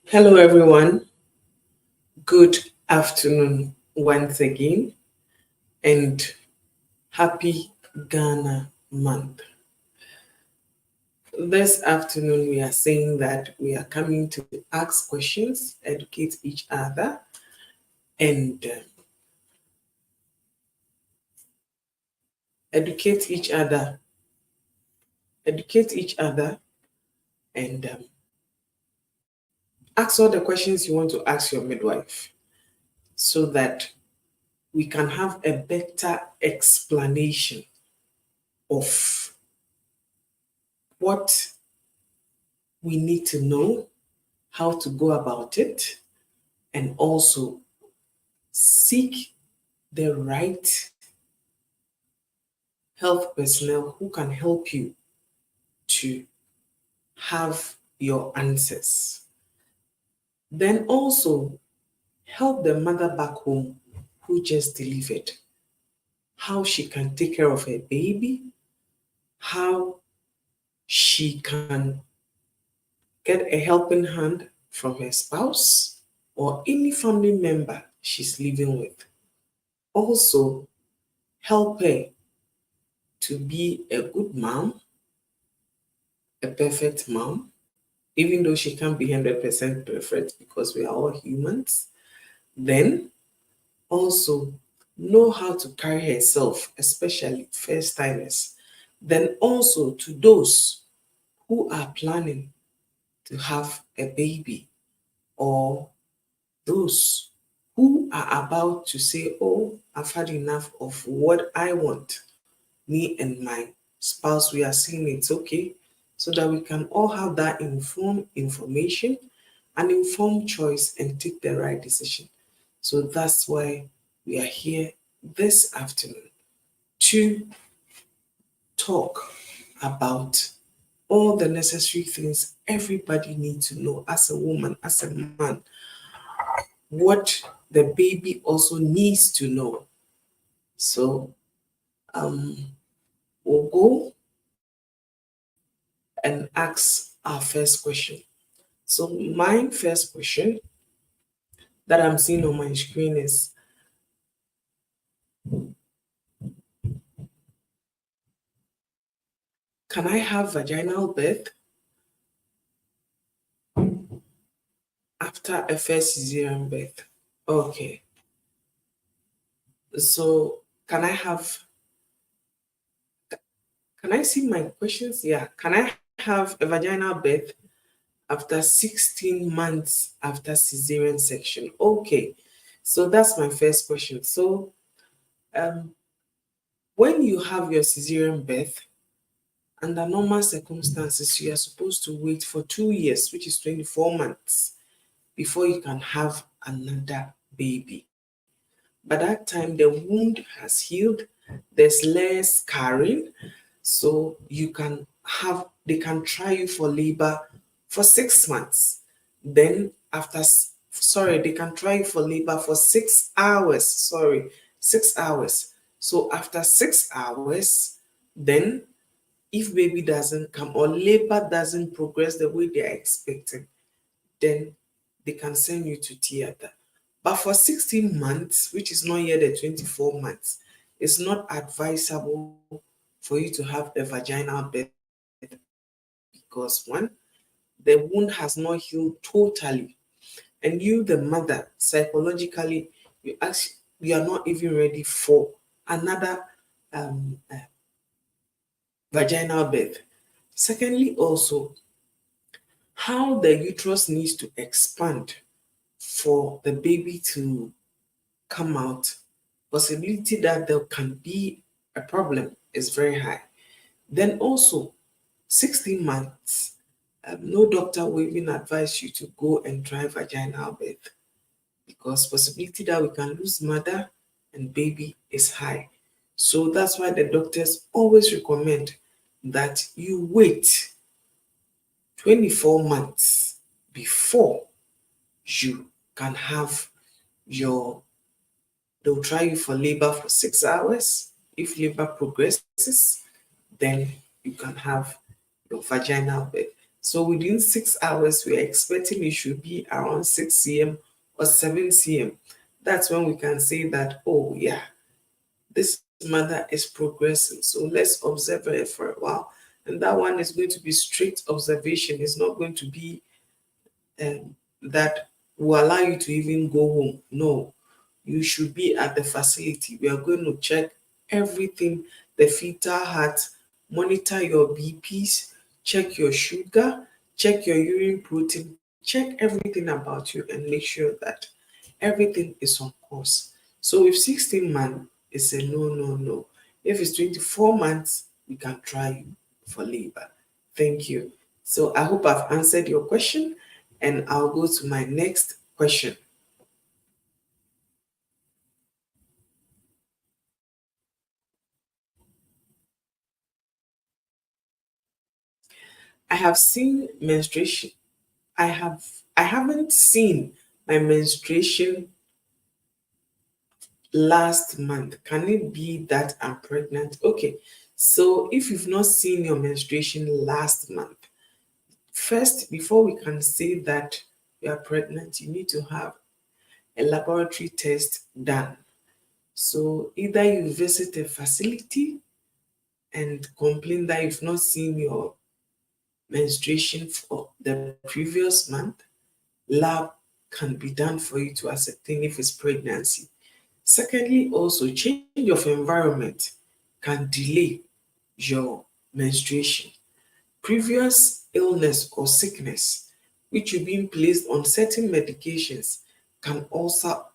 Hello, everyone. Good afternoon once again, and happy Ghana month. This afternoon, we are saying that we are coming to ask questions, educate each other, and educate each other, educate each other, and ask all the questions you want to ask your midwife so that we can have a better explanation of what we need to know, how to go about it, and also seek the right health personnel who can help you to have your answers. Then also help the mother back home who just delivered, how she can take care of her baby, how she can get a helping hand from her spouse or any family member she's living with. Also, help her to be a good mom, a perfect mom, even though she can't be 100% perfect because we are all humans. Then also know how to carry herself, especially first timers. Then also to those who are planning to have a baby or those who are about to say, oh, I've had enough of what I want. Me and my spouse, we are saying it's okay, so that we can all have that informed information, an informed choice, and take the right decision. So that's why we are here this afternoon to talk about all the necessary things everybody needs to know as a woman, as a man, what the baby also needs to know. So we'll go and ask our first question. So my first question that I'm seeing on my screen is, can I have vaginal birth after a first cesarean birth? Okay. So can I see my questions? Yeah. Can I have a vaginal birth after 16 months after cesarean section? Okay. So that's my first question. So um, when you have your cesarean birth, under normal circumstances, you are supposed to wait for 2 years, which is 24 months, before you can have another baby. By that time, the wound has healed, there's less scarring, so they can try you for labor for 6 months. Then they can try you for labor for 6 hours. 6 hours. So after 6 hours, then if baby doesn't come or labor doesn't progress the way they are expecting, then they can send you to theater. But for 16 months, which is not yet the 24 months, it's not advisable for you to have a vaginal birth because one, the wound has not healed totally. And you, the mother, psychologically, you are not even ready for another vaginal birth. Secondly, also, how the uterus needs to expand for the baby to come out, possibility that there can be a problem is very high. Then also, 16 months, no doctor will even advise you to go and try vaginal birth because possibility that we can lose mother and baby is high. So that's why the doctors always recommend that you wait 24 months before you can have your, they'll try you for labor for 6 hours. If labor progresses, then you can have your vaginal birth. So within 6 hours, we are expecting it should be around 6 c.m. or 7 c.m. That's when we can say that, oh yeah, this mother is progressing. So let's observe her for a while. And that one is going to be strict observation. It's not going to be that will allow you to even go home. No, you should be at the facility. We are going to check everything, the fetal heart, monitor your BPs, check your sugar, check your urine protein, check everything about you, and make sure that everything is on course. So if 16 months is a no, no, no. If it's 24 months, we can try you for labor. Thank you. So I hope I've answered your question, and I'll go to my next question. I have seen menstruation. I have I haven't seen my menstruation last month. Can it be that I'm pregnant? Okay. So if you've not seen your menstruation last month, first, before we can say that you are pregnant, you need to have a laboratory test done. So either you visit a facility and complain that you've not seen your menstruation for the previous month, lab can be done for you to ascertain if it's pregnancy. Secondly, also change of environment can delay your menstruation. Previous illness or sickness, which you've been placed on certain medications, can also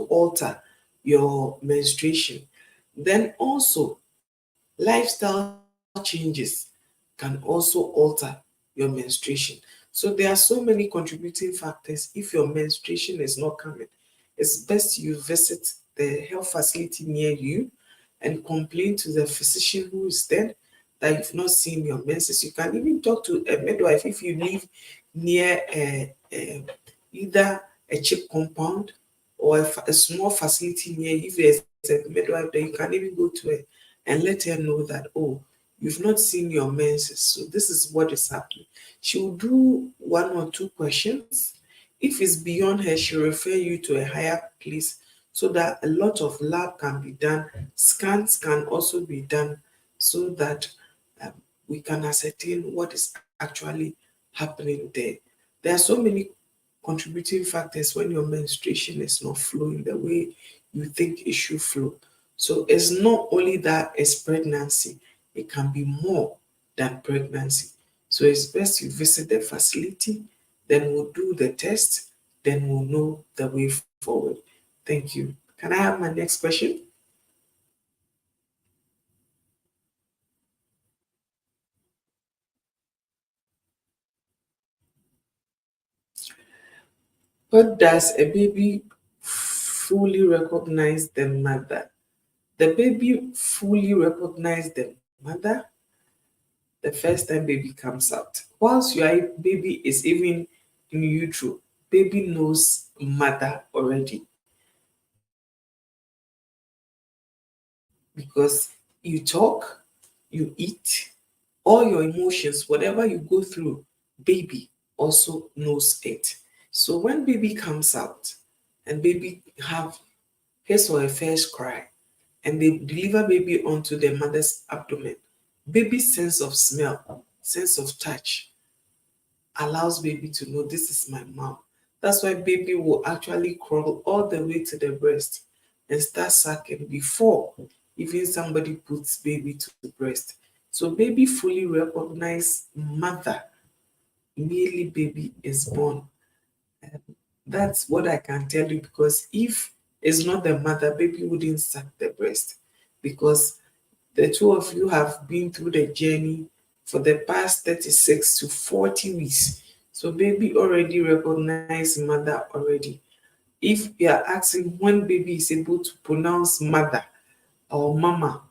alter your menstruation. Then also lifestyle changes can also alter your menstruation. So there are so many contributing factors. If your menstruation is not coming, it's best you visit the health facility near you and complain to the physician who is there that you've not seen your menses. You can even talk to a midwife if you live near either a cheap compound or a small facility near you. If there's a midwife there, you can even go to her and let her know that, oh, you've not seen your menses, so this is what is happening. She will do one or two questions. If it's beyond her, she'll refer you to a higher place so that a lot of lab can be done. Scans can also be done so that um, we can ascertain what is actually happening there. There are so many contributing factors when your menstruation is not flowing the way you think it should flow. So it's not only that it's pregnancy, it can be more than pregnancy. So it's best you visit the facility, then we'll do the test, then we'll know the way forward. Thank you. Can I have my next question? What does a baby fully recognize the mother? The baby fully recognize the mother the first time baby comes out. Whilst your baby is even in utero, baby knows mother already because you talk, you eat, all your emotions, whatever you go through, baby also knows it. So when baby comes out and baby have his or her first cry and they deliver baby onto the mother's abdomen, baby's sense of smell, sense of touch allows baby to know this is my mom. That's why baby will actually crawl all the way to the breast and start sucking before even somebody puts baby to the breast. So baby fully recognize mother immediately baby is born. And that's what I can tell you because if it's not the mother, baby wouldn't suck the breast because the two of you have been through the journey for the past 36 to 40 weeks. So baby already recognize mother already. If you are asking when baby is able to pronounce mother or mama,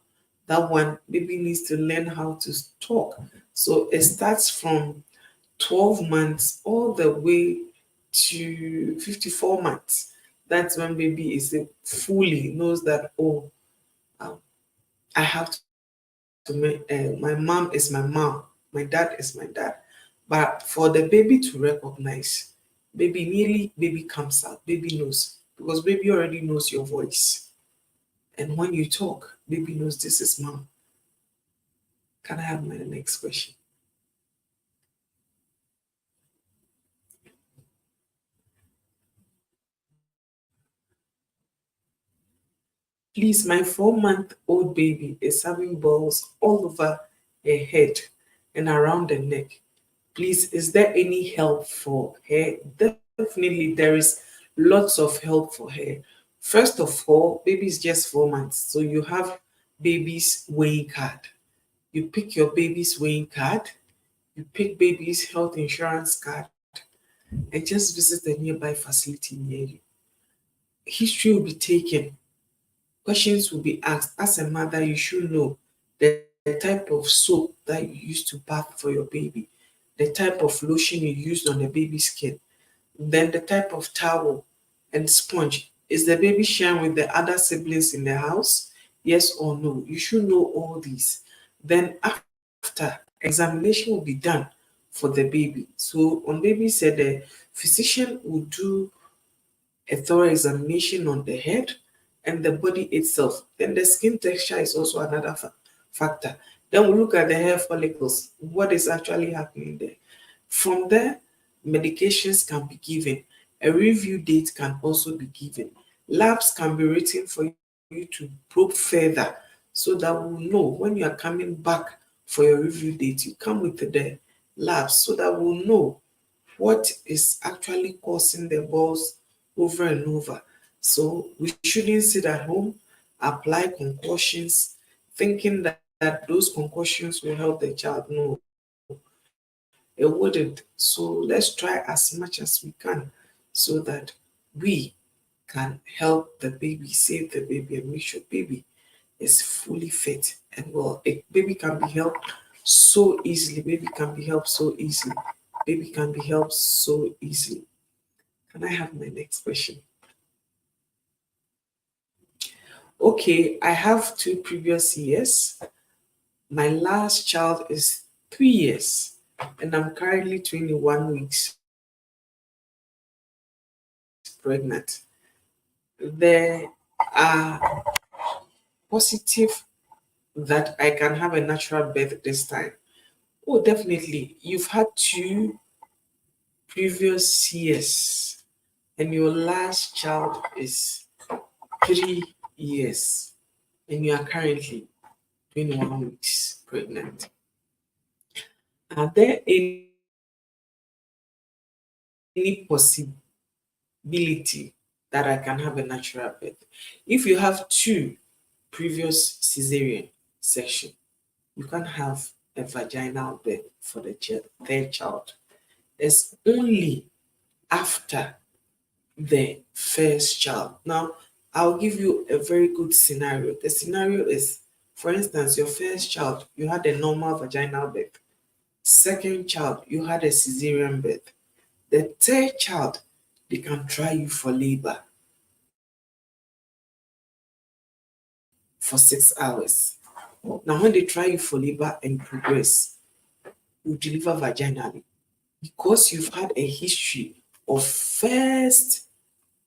that one baby needs to learn how to talk. So it starts from 12 months all the way to 54 months. That's when baby is fully knows that, oh, um, I have to my mom is my mom, my dad is my dad. But for the baby to recognize, baby immediately baby comes out, baby knows because baby already knows your voice. And when you talk, baby knows this is mom. Can I have my next question? Please, my 4-month-old baby is having balls all over her head and around the neck. Please, is there any help for her? Definitely, there is lots of help for her. First of all, baby is just 4 months, so you have baby's weighing card. You pick your baby's weighing card, you pick baby's health insurance card, and just visit the nearby facility near you. History will be taken, questions will be asked. As a mother, you should know the type of soap that you use to bath for your baby, the type of lotion you used on the baby's skin, then the type of towel and sponge. Is the baby sharing with the other siblings in the house? Yes or no? You should know all these. Then after, examination will be done for the baby. So on baby said the physician will do a thorough examination on the head and the body itself. Then the skin texture is also another factor. Then we look at the hair follicles, what is actually happening there. From there, medications can be given. A review date can also be given. Labs can be written for you to probe further so that we'll know when you are coming back for your review date, you come with the labs so that we'll know what is actually causing the balls over and over. So we shouldn't sit at home, apply concussions, thinking that those concussions will help the child. No, it wouldn't. So let's try as much as we can so that we can help the baby, save the baby, and make sure baby is fully fit and well. A baby can be helped so easily. Baby can be helped so easily. Baby can be helped so easily. Can I have my next question? Okay, I have 2 previous years. My last child is 3 years, and I'm currently 21 weeks pregnant. There are positive that I can have a natural birth this time. Oh, definitely. You've had 2 previous years, and your last child is 3 years, and you are currently 21 weeks pregnant. Are there any possibility that I can have a natural birth? If you have 2 previous cesarean section, you can have a vaginal birth for the third child. It's only after the first child. Now, I'll give you a very good scenario. The scenario is, for instance, your first child, you had a normal vaginal birth. Second child, you had a cesarean birth. The third child, they can try you for labor for 6 hours. Now, when they try you for labor and progress, you deliver vaginally because you've had a history of first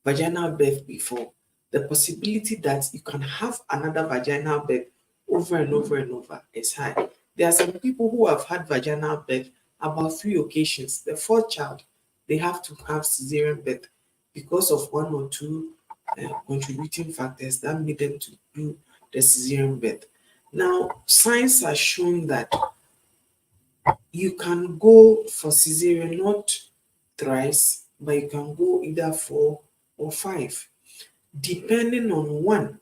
vaginal birth before. The possibility that you can have another vaginal birth over and over and over is high. There are some people who have had vaginal birth about 3 occasions. The fourth child, they have to have cesarean birth because of one or two contributing factors that made them to do the cesarean birth. Now, science has shown that you can go for cesarean not thrice, but you can go either 4 or 5, depending on one,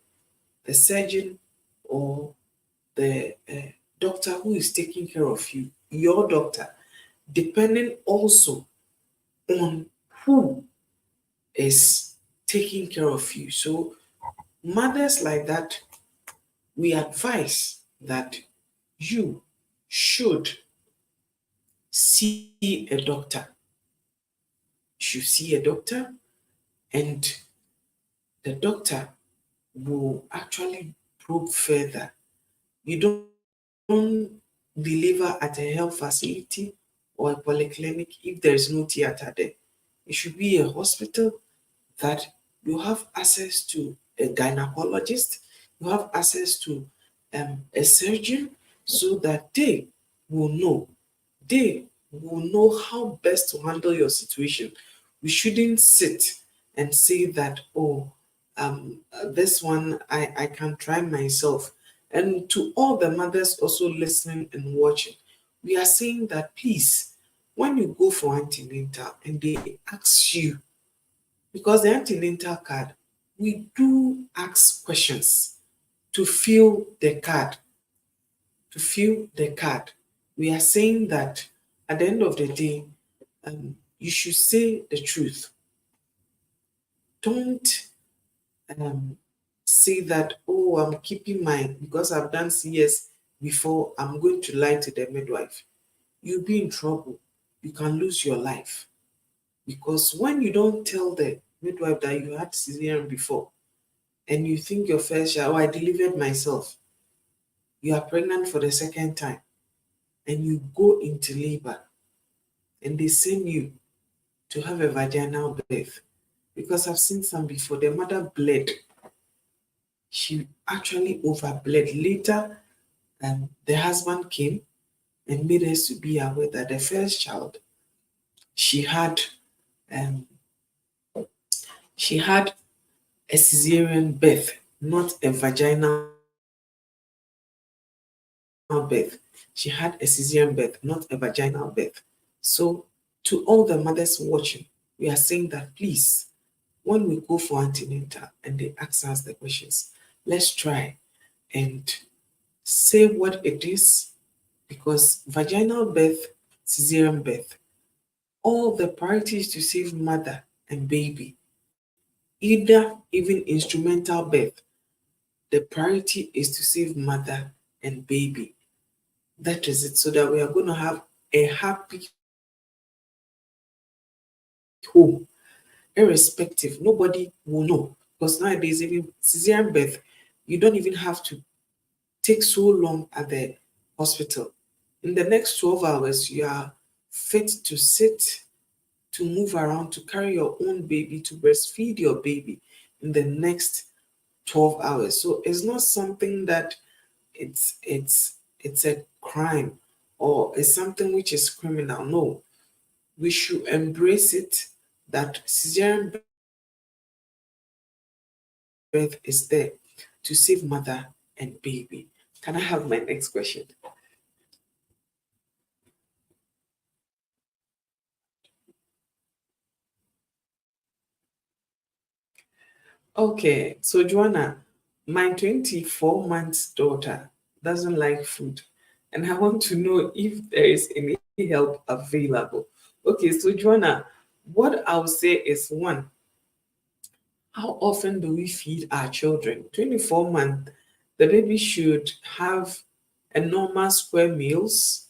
the surgeon or the doctor who is taking care of you, your doctor, depending also on who is taking care of you. So, mothers like that, we advise that you should see a doctor. You should see a doctor, and the doctor will actually probe further. You don't deliver at a health facility or a polyclinic if there is no theater there. It should be a hospital that you have access to a gynecologist, you have access to a surgeon, so that will know they will know how best to handle your situation. We shouldn't sit and say that, oh, this one I can try myself. And to all the mothers also listening and watching, we are saying that please, when you go for antenatal and they ask you, because the antenatal card, we do ask questions to fill the card, we are saying that at the end of the day, you should say the truth. Don't say that, oh, I'm keeping mine because I've done CS before, I'm going to lie to the midwife. You'll be in trouble. You can lose your life. Because when you don't tell the midwife that you had cesarean before, and you think your first child, oh, I delivered myself, you are pregnant for the second time, and you go into labor, and they send you to have a vaginal birth. Because I've seen some before, the mother bled. She actually overbled. Later, the husband came and made us to be aware that the first child, she had um, she had a cesarean birth, not a vaginal birth. She had a cesarean birth, not a vaginal birth. So, to all the mothers watching, we are saying that please, when we go for antenatal and they ask us the questions, let's try and say what it is, because vaginal birth, cesarean birth, all the priority is to save mother and baby. Either even instrumental birth, the priority is to save mother and baby. That is it, so that we are going to have a happy home, irrespective. Nobody will know, because nowadays, even cesarean birth, you don't even have to take so long at the hospital. In the next 12 hours, you are fit to sit, to move around, to carry your own baby, to breastfeed your baby in the next 12 hours. So it's not something that it's a crime or it's something which is criminal. No, we should embrace it, that cesarean birth is there to save mother and baby. Can I have my next question? Okay, so Joanna, my 24 months daughter doesn't like food, and I want to know if there is any help available. Okay, so Joanna, what I'll say is one, how often do we feed our children? 24 months, the baby should have a normal square meals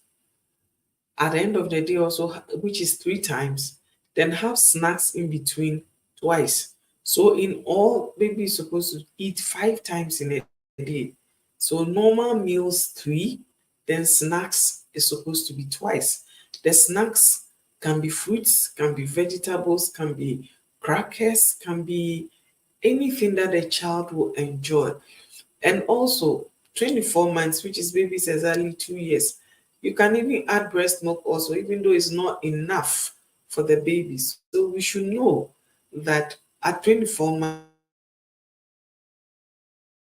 at the end of the day also, which is 3 times, then have snacks in between twice. So in all, baby is supposed to eat 5 times in a day. So normal meals 3, then snacks is supposed to be twice. The snacks can be fruits, can be vegetables, can be crackers, can be anything that the child will enjoy. And also 24 months, which is baby's exactly 2 years. You can even add breast milk also, even though it's not enough for the babies. So we should know that at 24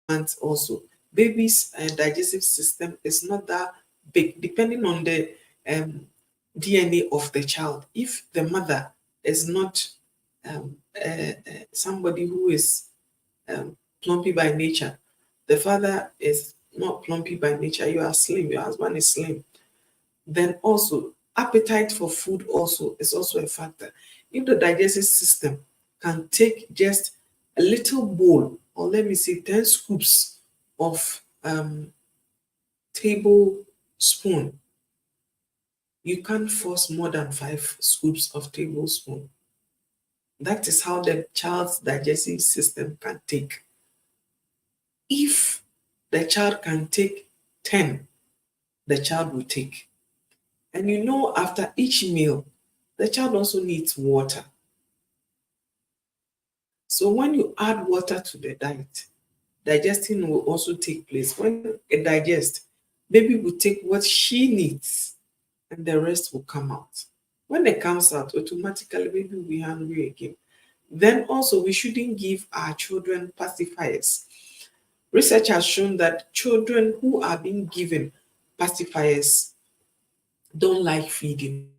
months also, baby's digestive system is not that big, depending on the DNA of the child. If the mother is not somebody who is plumpy by nature, the father is not plumpy by nature, you are slim, your husband is slim, then also appetite for food also is also a factor. If the digestive system can take just a little bowl, or let me say 10 scoops of tablespoon, you can't force more than 5 scoops of tablespoon. That is how the child's digestive system can take. If the child can take 10, the child will take. And after each meal, the child also needs water. So when you add water to the diet, digesting will also take place. When it digests, baby will take what she needs and the rest will come out. When it comes out, automatically baby will be hungry again. Then also, we shouldn't give our children pacifiers. Research has shown that children who are being given pacifiers don't like feeding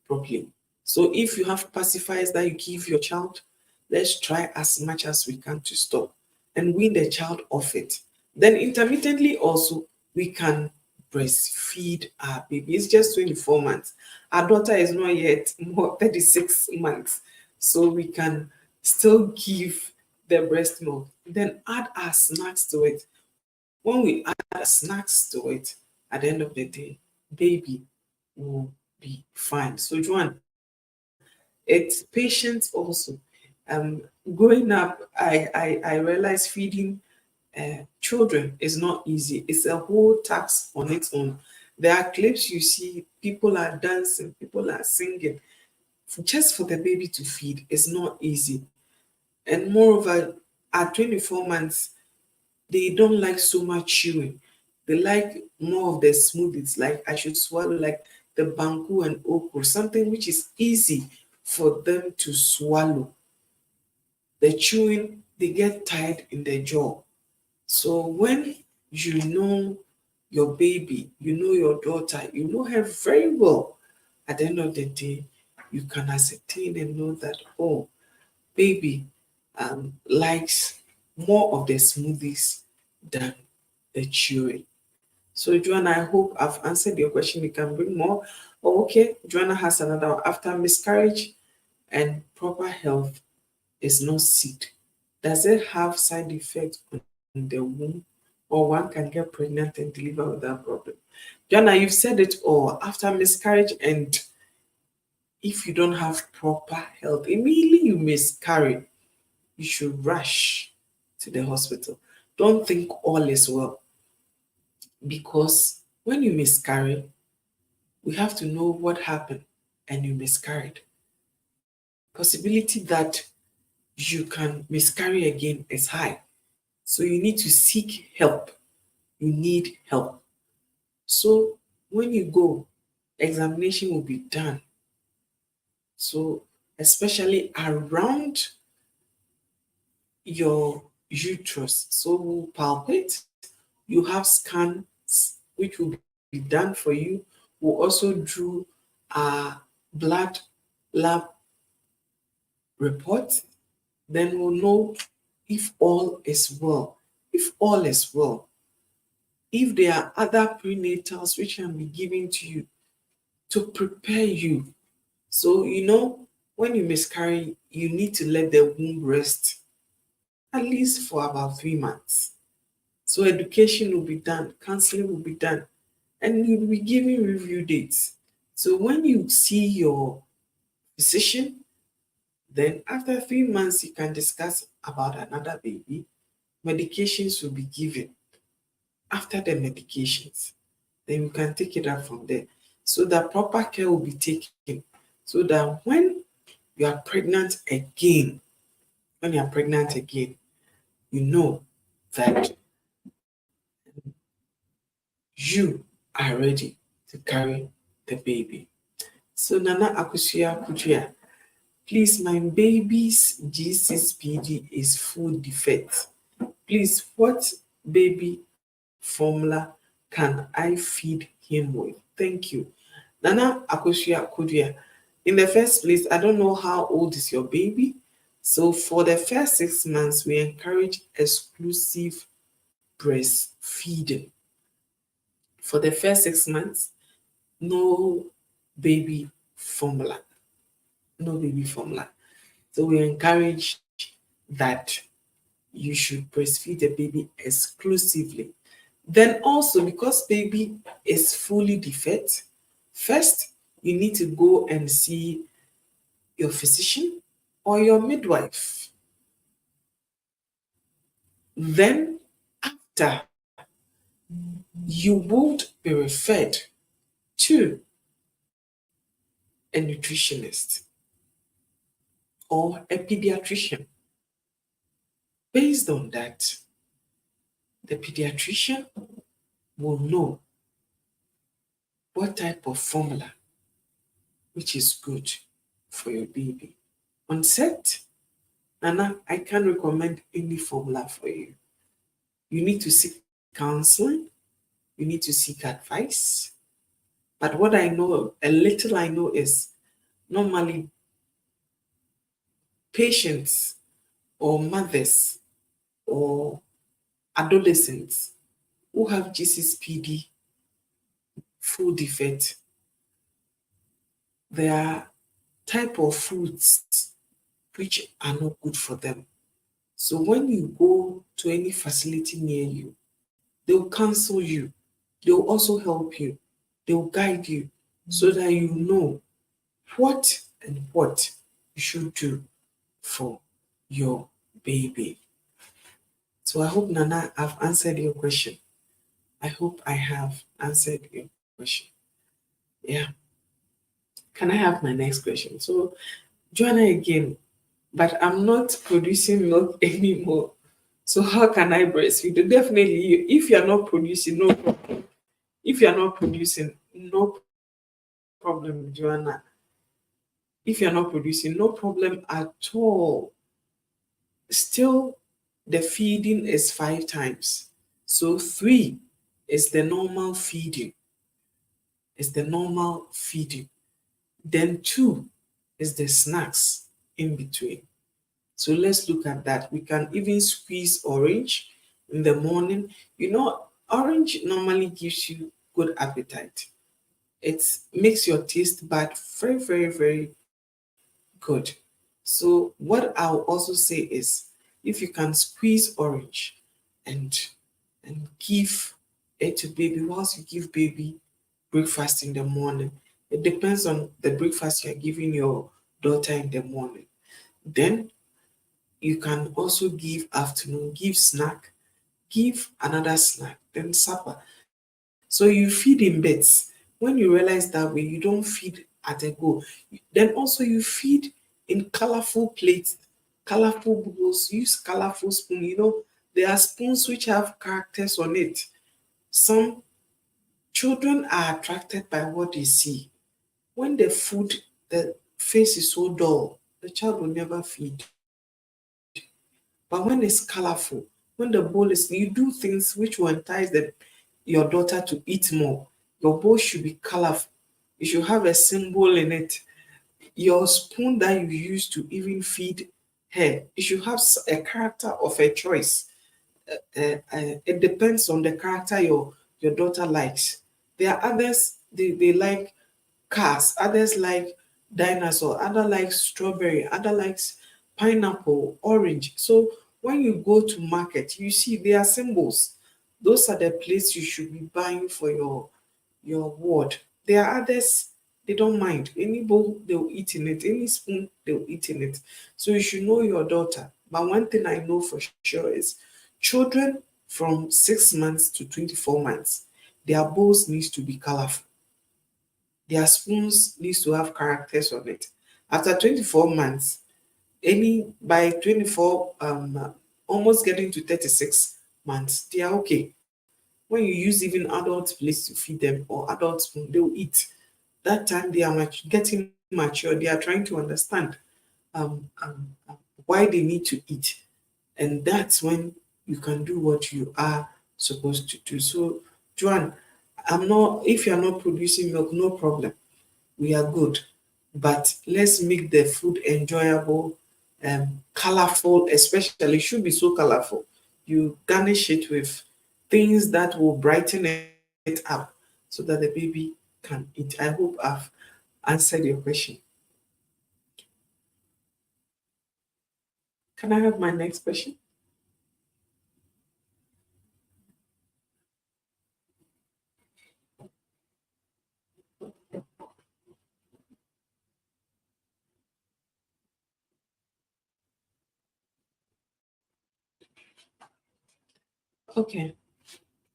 properly. So if you have pacifiers that you give your child, let's try as much as we can to stop and wean the child off it. Then intermittently also, we can breastfeed our baby. It's just 24 months. Our daughter is not yet more 36 months. So we can still give the breast milk. Then add our snacks to it. When we add our snacks to it, at the end of the day, baby will be fine. So Joanne, it's patience also. Growing up, I realized feeding children is not easy. It's a whole task on its own. There are clips you see, people are dancing, people are singing. Just for the baby to feed is not easy. And moreover, at 24 months, they don't like so much chewing. They like more of the smoothies, like I should swallow, like the banku and okra, something which is easy for them to swallow. The chewing, they get tired in their jaw. So when you know your baby, you know your daughter, you know her very well, at the end of the day, you can ascertain and know that, oh, baby likes more of the smoothies than the chewing. So, Joanna, I hope I've answered your question. You can bring more. Oh, okay. Joanna has another one. After miscarriage and proper health is not sick, does it have side effects on the womb, or one can get pregnant and deliver without problem? Joanna, you've said it all. After miscarriage and if you don't have proper health, immediately you miscarry, you should rush to the hospital. Don't think all is well, because when you miscarry, we have to know what happened and you miscarried. Possibility that you can miscarry again is high. So you need to seek help. You need help. So when you go, examination will be done. So especially around your uterus. So we'll palpate. You have scans which will be done for you. We'll also do a blood lab report. Then we'll know if all is well. If all is well, if there are other prenatals which can be given to you to prepare you. So, when you miscarry, you need to let the womb rest at least for about 3 months. So, education will be done, counseling will be done, and you'll be given review dates. So, when you see your physician, then after 3 months, you can discuss about another baby. Medications will be given. After the medications, then you can take it up from there. So that proper care will be taken. So that you are pregnant again, when you are pregnant again, you know that you are ready to carry the baby. So Nana Akusia Kutuya, please, my baby's G6PD is full defect. Please, what baby formula can I feed him with? Thank you. Nana Akosia Kudia. In the first place, I don't know how old is your baby. So for the first 6 months, we encourage exclusive breastfeeding. For the first 6 months, no baby formula. No baby formula. So we encourage that you should breastfeed the baby exclusively. Then also, because baby is fully defect, first you need to go and see your physician or your midwife. Then after you would be referred to a nutritionist or a pediatrician. Based on that, the pediatrician will know what type of formula which is good for your baby. On set, Nana, I can't recommend any formula for you. You need to seek counseling, you need to seek advice. But what I know, a little I know is normally patients or mothers or adolescents who have GCSPD food defect, there are type of foods which are not good for them. So when you go to any facility near you, they'll counsel you. They'll also help you. They'll guide you so that you know what and what you should do for your baby. So I hope, Nana, I've answered your question. I hope I have answered your question. Yeah. Can I have my next question? So, Joanna again, but I'm not producing milk anymore. So how can I breastfeed? Definitely, if you're not producing, no problem. If you're not producing, no problem, Joanna. If you're not producing, no problem at all. Still, the feeding is 5 times. So 3 is the normal feeding. Is the normal feeding. Then 2 is the snacks in between. So let's look at that. We can even squeeze orange in the morning. You know, orange normally gives you good appetite. It makes your taste bud very, very, very good. So what I'll also say is if you can squeeze orange and give it to baby whilst you give baby breakfast in the morning. It depends on the breakfast you're giving your daughter in the morning. Then you can also give afternoon, give snack, give another snack, then supper. So you feed in bits. When you realize that way, you don't feed at a go. Then also you feed in colorful plates, colorful bowls, use colorful spoon. You know, there are spoons which have characters on it. Some children are attracted by what they see. When the food, the face is so dull, the child will never feed. But when it's colorful, when the bowl is, you do things which will entice your daughter to eat more. Your bowl should be colorful. You should have a symbol in it. Your spoon that you use to even feed her, it should have a character of a choice. It depends on the character your daughter likes. There are others they like cars, others like dinosaur, other likes strawberry, other likes pineapple, orange. So when you go to market, you see there are symbols. Those are the plates you should be buying for your ward. There are others, they don't mind. Any bowl, they'll eat in it. Any spoon, they'll eat in it. So you should know your daughter. But one thing I know for sure is children from 6 months to 24 months, their bowls needs to be colorful. Their spoons needs to have characters on it. After 24 months, any by 24 almost getting to 36 months, they are okay. When you use even adult plates to feed them or adult spoon, they will eat. That time they are getting mature, they are trying to understand why they need to eat. And that's when you can do what you are supposed to do. So, Joanne, I'm not, if you're not producing milk, no problem. We are good. But let's make the food enjoyable, colorful, especially it should be so colorful. You garnish it with things that will brighten it up so that the baby can eat. I hope I've answered your question. Can I have my next question? Okay.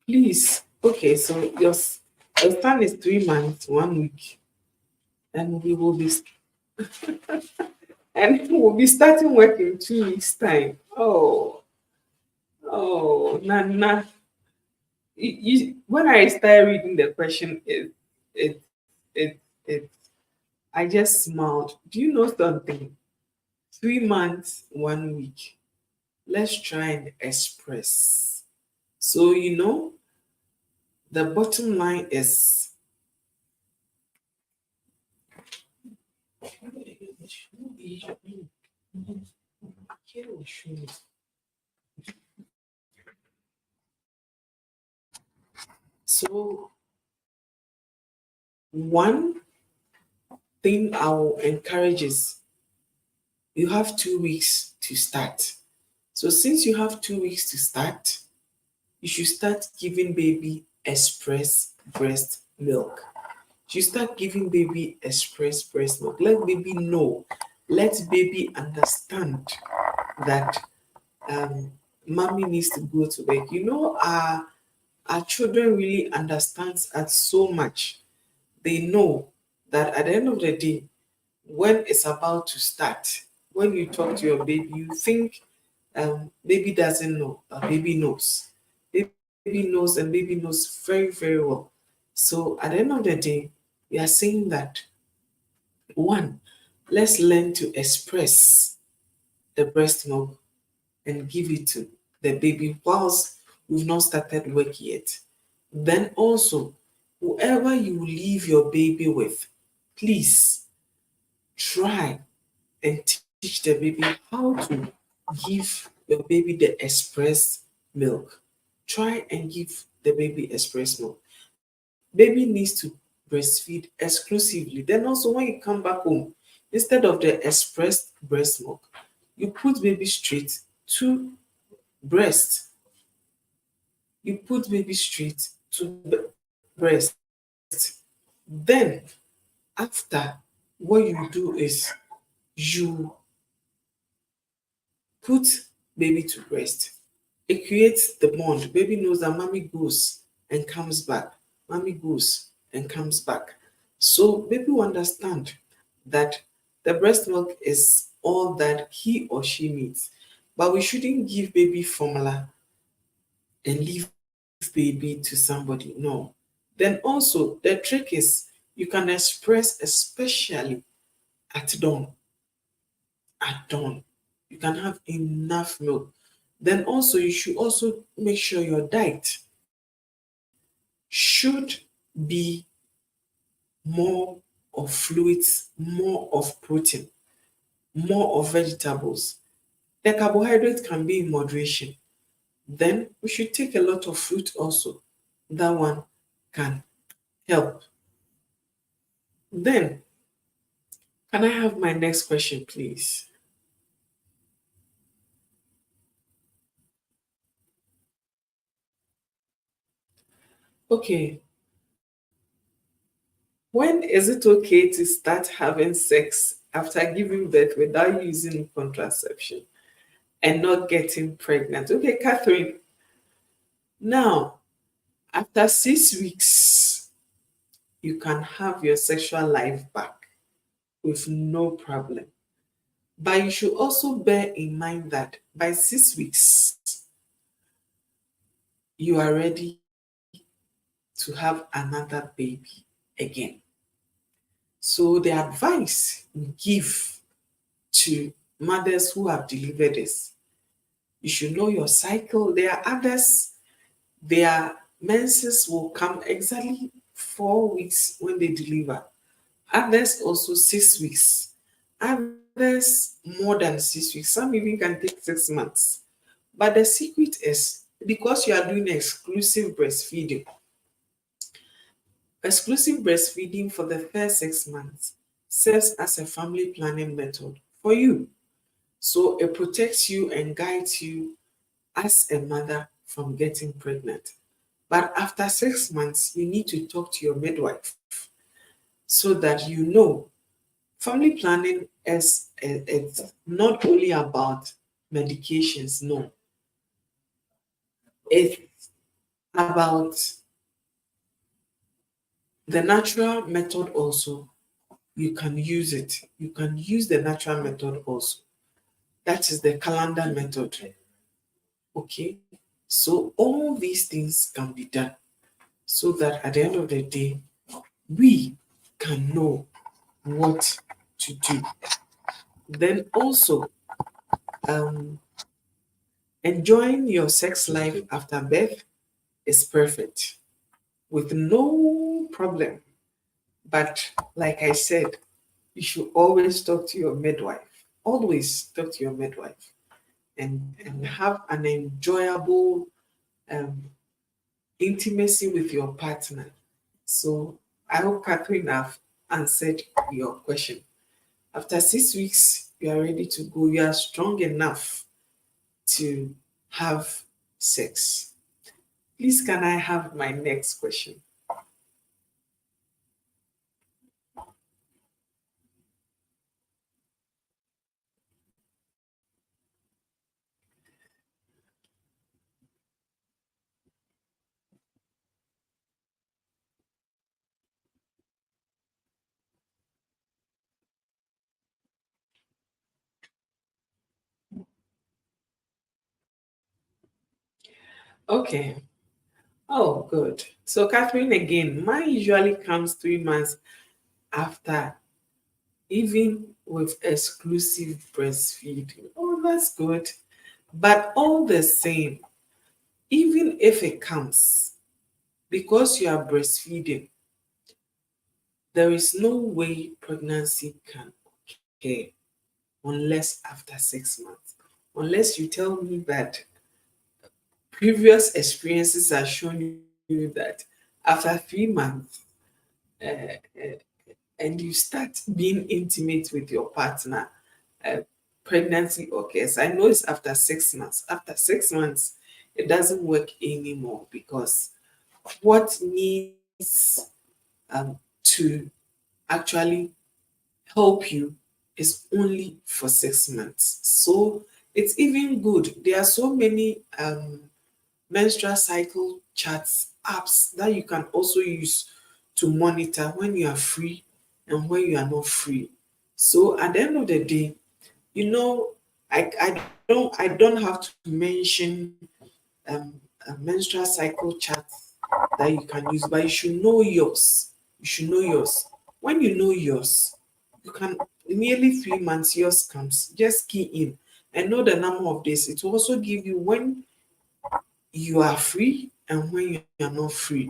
Please. Okay, so your son is 3 months, 1 week, and we will be starting work in 2 weeks' time. Oh, Nana. When I started reading the question, it I just smiled. Do you know something? 3 months, 1 week. Let's try and express. So the bottom line is so one thing I will encourage is you have 2 weeks to start. So since you have 2 weeks to start, you should start giving baby express breast milk. You start giving baby express breast milk. Let baby know. Let baby understand that mommy needs to go to work. Our children really understands us so much. They know that at the end of the day, when it's about to start, when you talk to your baby, you think baby doesn't know, but baby knows. Baby knows, and baby knows very, very well. So at the end of the day, we are saying that one, let's learn to express the breast milk and give it to the baby whilst we've not started work yet. Then also, whoever you leave your baby with, please try and teach the baby how to give your baby the express milk. Try and give the baby express milk. Baby needs to breastfeed exclusively. Then also when you come back home, instead of the expressed breast milk, you put baby straight to breast. You put baby straight to breast. Then after, what you do is you put baby to breast. It creates the bond. Baby knows that mommy goes and comes back. Mommy goes and comes back. So baby will understand that the breast milk is all that he or she needs. But we shouldn't give baby formula and leave baby to somebody. No. Then also the trick is you can express especially at dawn. At dawn. You can have enough milk. Then also you should also make sure your diet should be more of fluids, more of protein, more of vegetables. The carbohydrate can be in moderation. Then we should take a lot of fruit also. That one can help. Then, can I have my next question, please? Okay, when is it okay to start having sex after giving birth without using contraception and not getting pregnant? Okay, Catherine, now after 6 weeks, you can have your sexual life back with no problem. But you should also bear in mind that by 6 weeks, you are ready to have another baby again. So, the advice we give to mothers who have delivered is you should know your cycle. There are others, their menses will come exactly 4 weeks when they deliver, others also 6 weeks, others more than 6 weeks. Some even can take 6 months. But the secret is because you are doing exclusive breastfeeding, exclusive breastfeeding for the first 6 months serves as a family planning method for you. So it protects you and guides you as a mother from getting pregnant. But after 6 months, you need to talk to your midwife so that you know family planning is it's not only about medications, no, it's about The natural method also, you can use it. You can use the natural method also. That is the calendar method. Okay. So all these things can be done so that at the end of the day, we can know what to do. Then also, um, enjoying your sex life after birth is perfect with no problem. But like I said, you should always talk to your midwife. Always talk to your midwife and have an enjoyable um, intimacy with your partner. So I hope Catherine have answered your question. After 6 weeks, you are ready to go. You are strong enough to have sex. Please, can I have my next question? Okay. Oh, good. So, Catherine, again, mine usually comes 3 months after, even with exclusive breastfeeding. Oh, that's good. But all the same, even if it comes, because you are breastfeeding, there is no way pregnancy can occur unless after 6 months. Unless you tell me that previous experiences have shown you that after 3 months, uh, and you start being intimate with your partner, uh, pregnancy occurs. I know it's after 6 months. After 6 months, it doesn't work anymore because what needs to actually help you is only for 6 months. So it's even good. There are so many menstrual cycle charts apps that you can also use to monitor when you are free and when you are not free. So at the end of the day, you know, I don't have to mention a menstrual cycle chart that you can use, but you should know yours. You should know yours. When you know yours, you can nearly 3 months yours comes. Just key in and know the number of days. It will also give you when you are free and when you are not free,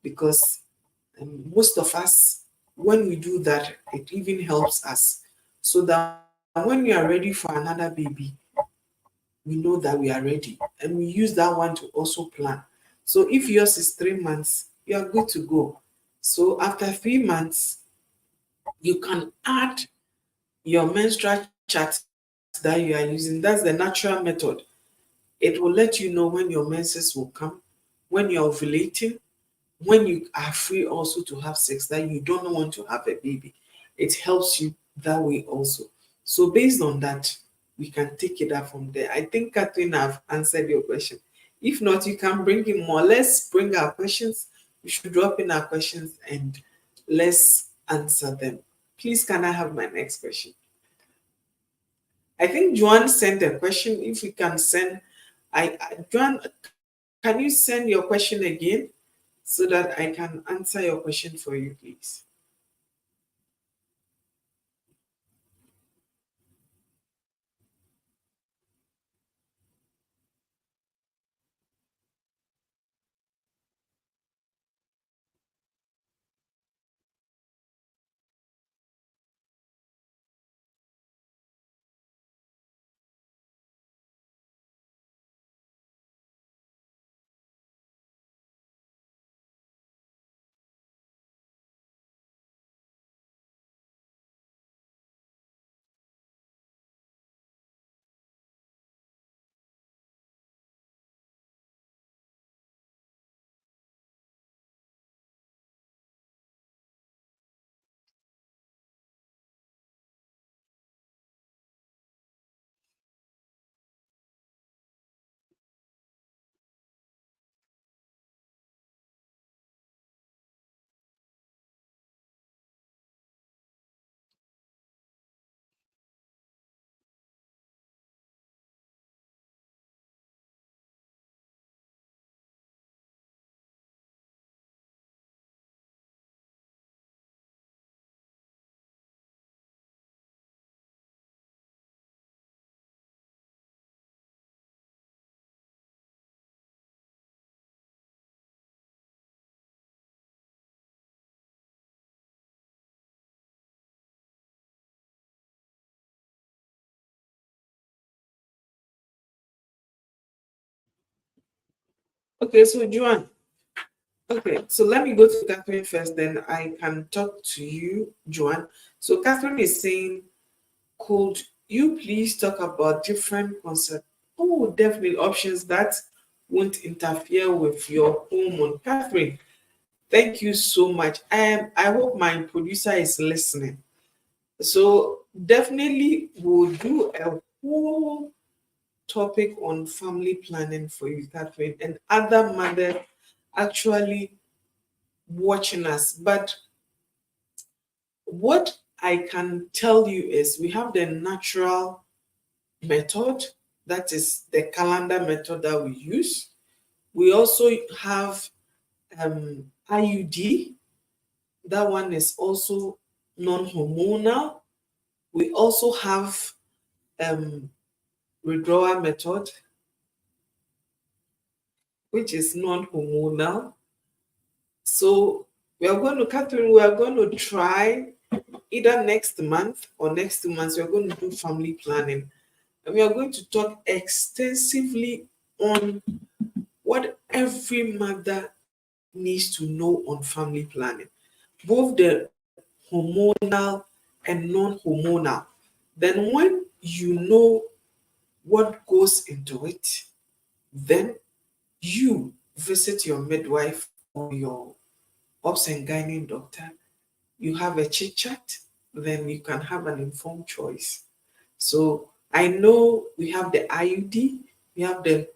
because most of us, when we do that, it even helps us so that when you are ready for another baby, we know that we are ready and we use that one to also plan. So if yours is 3 months, you are good to go. So after 3 months, you can add your menstrual chart that you are using. That's the natural method. It will let you know when your menses will come, when you're ovulating, when you are free also to have sex, that you don't want to have a baby. It helps you that way also. So based on that, we can take it up from there. I think Catherine have answered your question. If not, you can bring in more. Let's bring our questions. We should drop in our questions and let's answer them. Please, can I have my next question? I think Joanne sent a question. If we can send, Joanne, can you send your question again so that I can answer your question for you, please? Okay, so Joanne. Okay, so let me go to Catherine first, then I can talk to you, Joanne. So Catherine is saying, could you please talk about different concepts? Oh, definitely options that won't interfere with your hormone. Catherine, thank you so much. I hope my producer is listening. So definitely we'll do a whole topic on family planning for you, Catherine, and other mothers actually watching us. But what I can tell you is we have the natural method, that is the calendar method that we use. We also have IUD, that one is also non-hormonal. We also have um, withdrawal method, which is non-hormonal. So we are going to, Catherine, we are going to try either next month or next 2 months, we are going to do family planning. And we are going to talk extensively on what every mother needs to know on family planning, both the hormonal and non-hormonal. Then when you know what goes into it, then you visit your midwife or your obs and gynae doctor. You have a chit chat, then you can have an informed choice. So I know we have the IUD, we have the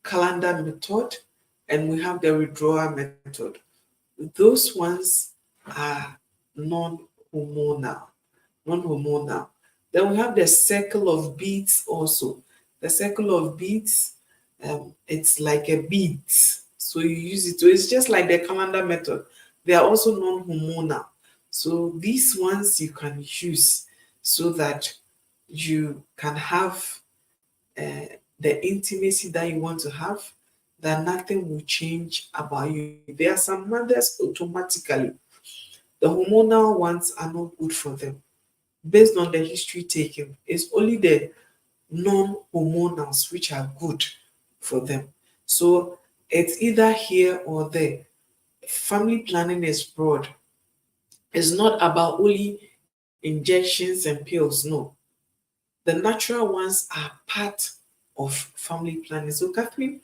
calendar method, and we have the withdrawal method. Those ones are non-hormonal. Non-hormonal. Then we have the circle of beads also. The circle of beads, it's like a bead. So you use it. So it's just like the calendar method. They are also non-hormonal. So these ones you can use so that you can have the intimacy that you want to have, that nothing will change about you. There are some mothers automatically, the hormonal ones are not good for them based on the history taken. It's only the non-hormonals which are good for them. So it's either here or there. Family planning is broad. It's not about only injections and pills. No, the natural ones are part of family planning. So Catherine,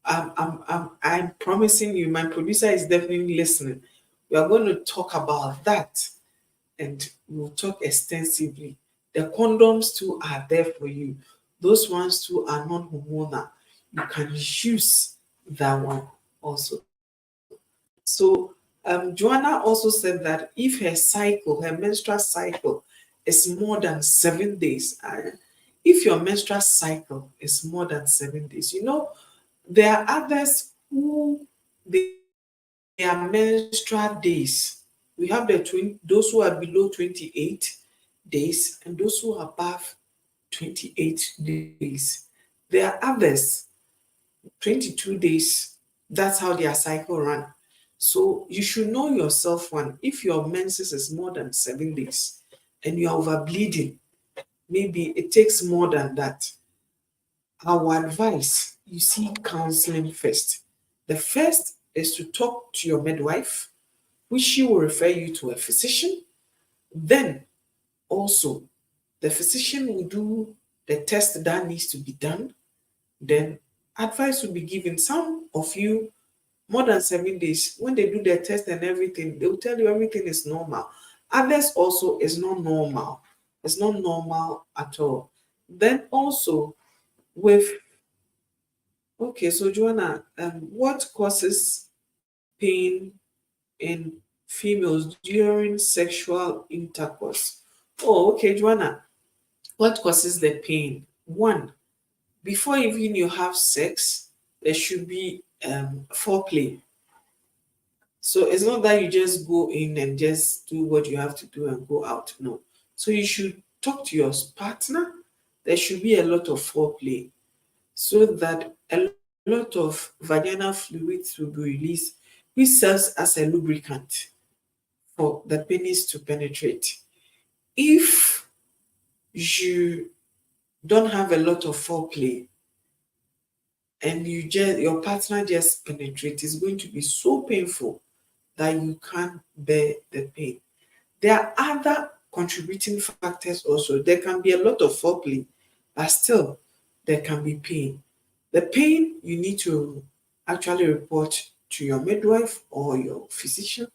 I'm promising you, my producer is definitely listening. We are going to talk about that, and we'll talk extensively. The condoms too are there for you. Those ones too are non-hormonal. You can use that one also. So Joanna also said that if her cycle, her menstrual cycle, is more than 7 days, if your menstrual cycle is more than 7 days, there are others who their menstrual days, we have those who are below 28 days and those who are above 28 days. There are others 22 days. That's how their cycle run. So you should know yourself one. If your menses is more than 7 days and you are over bleeding, maybe it takes more than that. Our advice, you see counseling first. The first is to talk to your midwife, which she will refer you to a physician. Then also, the physician will do the test that needs to be done. Then advice will be given. Some of you, more than 7 days, when they do their test and everything, they will tell you everything is normal. Others also is not normal. It's not normal at all. Then also with okay, so Joanna, what causes pain in females during sexual intercourse? Oh, okay, Joanna, what causes the pain? One, before even you have sex, there should be foreplay. So it's not that you just go in and just do what you have to do and go out. No. So you should talk to your partner. There should be a lot of foreplay so that a lot of vaginal fluids will be released, which serves as a lubricant for the penis to penetrate. If you don't have a lot of foreplay, and your partner just penetrates, it's going to be so painful that you can't bear the pain. There are other contributing factors also. There can be a lot of foreplay, but still there can be pain. The pain you need to actually report to your midwife or your physician.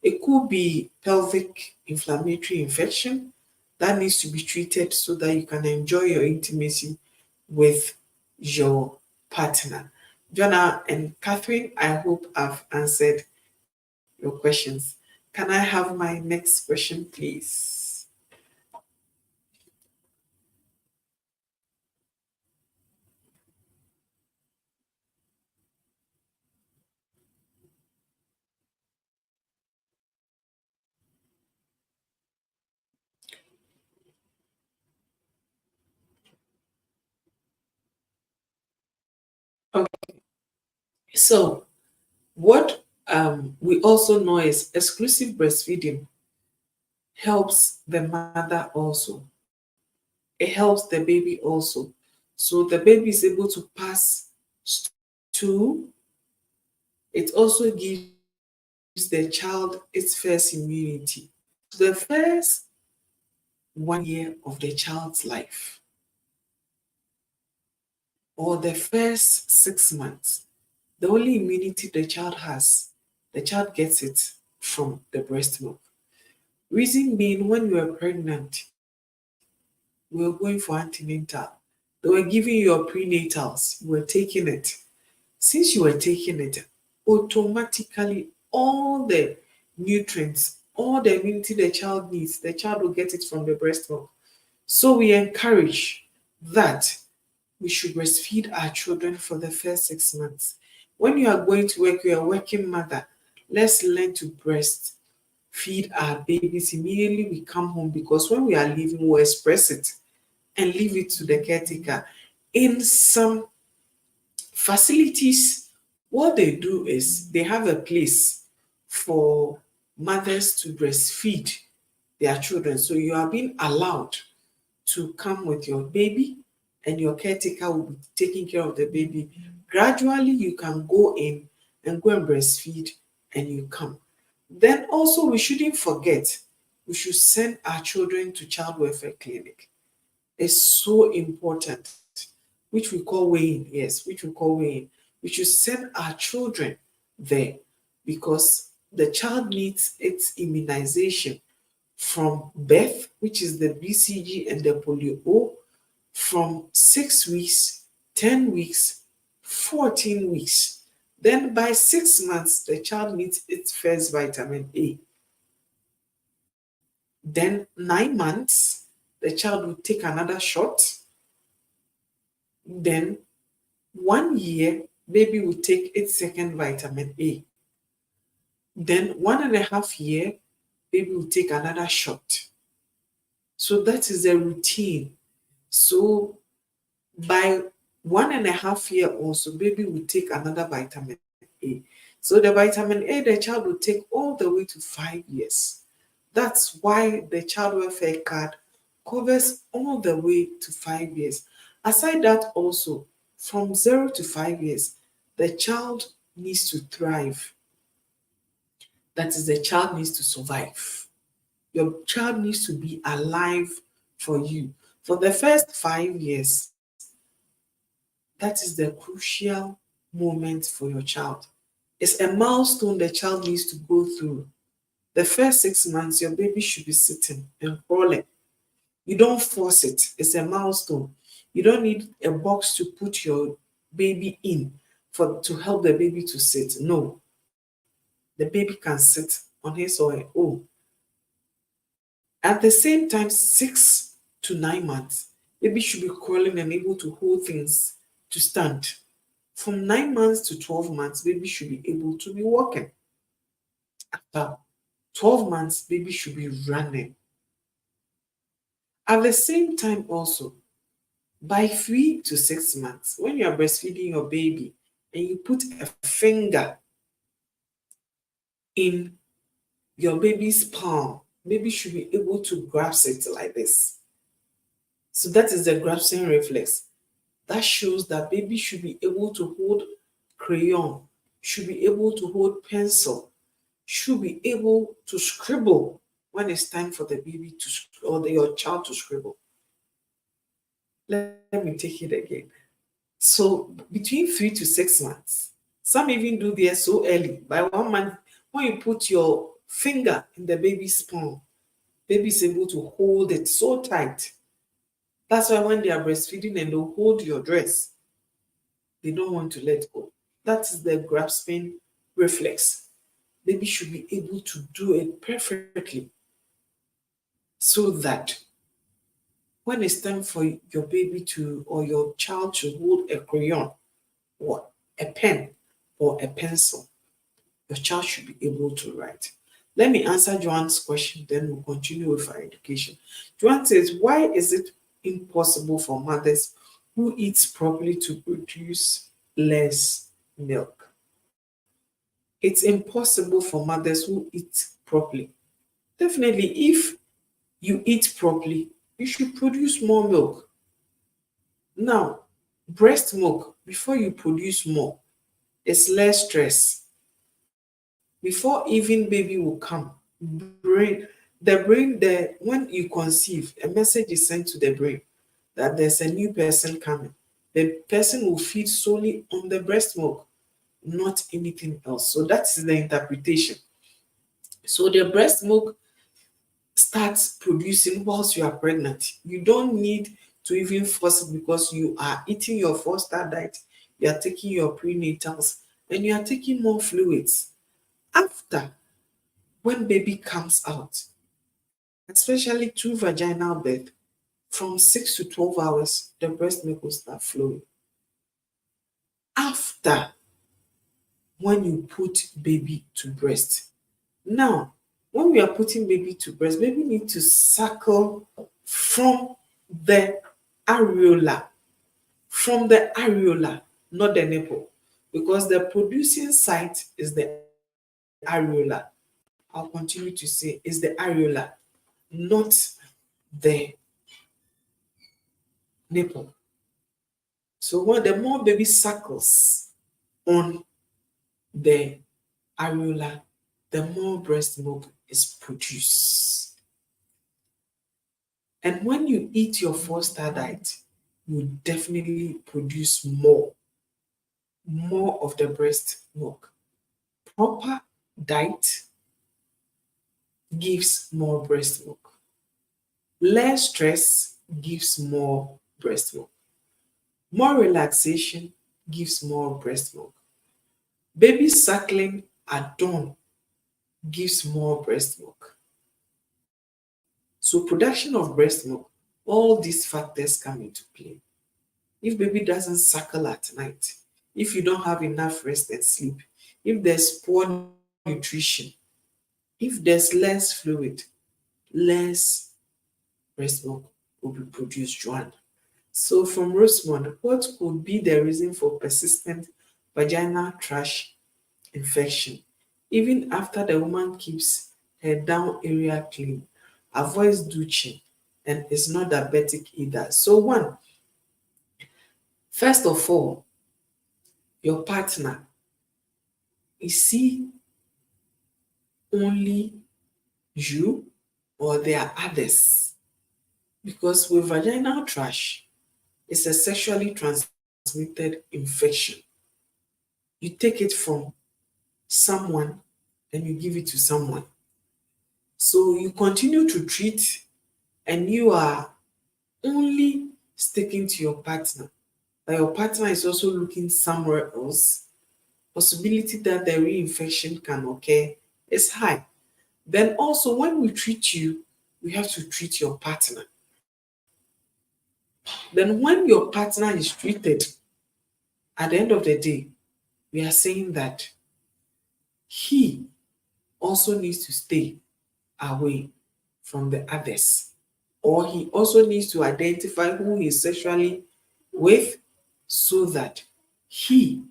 It could be pelvic inflammatory infection that needs to be treated so that you can enjoy your intimacy with your partner. Jonah and Catherine, I hope I've answered your questions. Can I have my next question, please? Okay. So, what we also know is exclusive breastfeeding helps the mother also. It helps the baby also. So the baby is able to pass to, it also gives the child its first immunity. The first 1 year of the child's life, or the first 6 months, the only immunity the child has, the child gets it from the breast milk. Reason being, when you were pregnant, we were going for antenatal. They were giving you your prenatals, you were taking it. Since you were taking it, automatically all the nutrients, all the immunity the child needs, the child will get it from the breast milk. So we encourage that we should breastfeed our children for the first 6 months. When you are going to work, you are a working mother, let's learn to breastfeed our babies immediately we come home, because when we are leaving, we'll express it and leave it to the caretaker. In some facilities, what they do is they have a place for mothers to breastfeed their children. So you are being allowed to come with your baby, and your caretaker will be taking care of the baby. Gradually, you can go in and go and breastfeed, and you come. Then also, we shouldn't forget, we should send our children to child welfare clinic. It's so important, which we call weighing. Yes, which we call weighing. We should send our children there, because the child needs its immunization from birth, which is the BCG and the polio, from 6 weeks, 10 weeks, 14 weeks. Then by 6 months, the child needs its first vitamin A. Then 9 months, the child will take another shot. Then 1 year, baby will take its second vitamin A. Then 1.5 year, baby will take another shot. So that is a routine. So by 1.5 year also, baby will take another vitamin A. So the vitamin A, the child will take all the way to 5 years. That's why the child welfare card covers all the way to 5 years. Aside that also, from 0 to 5 years, the child needs to thrive. That is, the child needs to survive. Your child needs to be alive for you. For the first 5 years, that is the crucial moment for your child. It's a milestone the child needs to go through. The first 6 months, your baby should be sitting and crawling. You don't force it. It's a milestone. You don't need a box to put your baby in for to help the baby to sit. No, the baby can sit on his or her own. At the same time, 6 to 9 months, baby should be crawling and able to hold things to stand. From 9 months to 12 months, baby should be able to be walking. After 12 months, baby should be running. At the same time, also, by 3 to 6 months, when you are breastfeeding your baby and you put a finger in your baby's palm, baby should be able to grasp it like this. So that is the grasping reflex. That shows that baby should be able to hold crayon, should be able to hold pencil, should be able to scribble when it's time for the baby to or your child to scribble. Let me take it again. So between 3 to 6 months, some even do this so early. By 1 month, when you put your finger in the baby's palm, baby is able to hold it so tight. That's why when they are breastfeeding and they'll hold your dress, they don't want to let go. That is the grasping reflex. Baby should be able to do it perfectly so that when it's time for your baby to or your child to hold a crayon or a pen or a pencil, your child should be able to write. Let me answer Joanne's question, then we'll continue with our education. Joanne says, why is it impossible for mothers who eat properly to produce less milk? It's impossible for mothers who eat properly. Definitely, if you eat properly, you should produce more milk. Now, breast milk, before you produce more, it's less stress. Before even baby will come, when you conceive, a message is sent to the brain that there's a new person coming. The person will feed solely on the breast milk, not anything else. So that's the interpretation. So the breast milk starts producing whilst you are pregnant. You don't need to even force it because you are eating your 4-star diet, you are taking your prenatals, and you are taking more fluids. After, when baby comes out, especially through vaginal birth, from 6 to 12 hours, the breast milk will start flowing. After, when you put baby to breast. Now, when we are putting baby to breast, baby need to suckle from the areola, not the nipple, because the producing site is the areola. I'll continue to say is the areola, not the nipple. So when the more baby suckles on the areola, the more breast milk is produced. And when you eat your 4-star diet, you definitely produce more of the breast milk. Proper diet gives more breast milk. Less stress gives more breast milk. More relaxation gives more breast milk. Baby suckling at dawn gives more breast milk. So production of breast milk, all these factors come into play. If baby doesn't suckle at night, if you don't have enough rest and sleep, if there's poor nutrition, if there's less fluid, less breast milk will be produced, Joanne. So from Rosemond, what could be the reason for persistent vaginal thrush infection? Even after the woman keeps her down area clean, avoids douching, and is not diabetic either. So one, first of all, your partner, is he only you or there are others? Because with vaginal thrush, it's a sexually transmitted infection. You take it from someone and you give it to someone. So you continue to treat and you are only sticking to your partner. But your partner is also looking somewhere else. Possibility that the reinfection can occur is high. Then also when we treat you, we have to treat your partner. Then when your partner is treated, at the end of the day, we are saying that he also needs to stay away from the others. Or he also needs to identify who he's sexually with so that he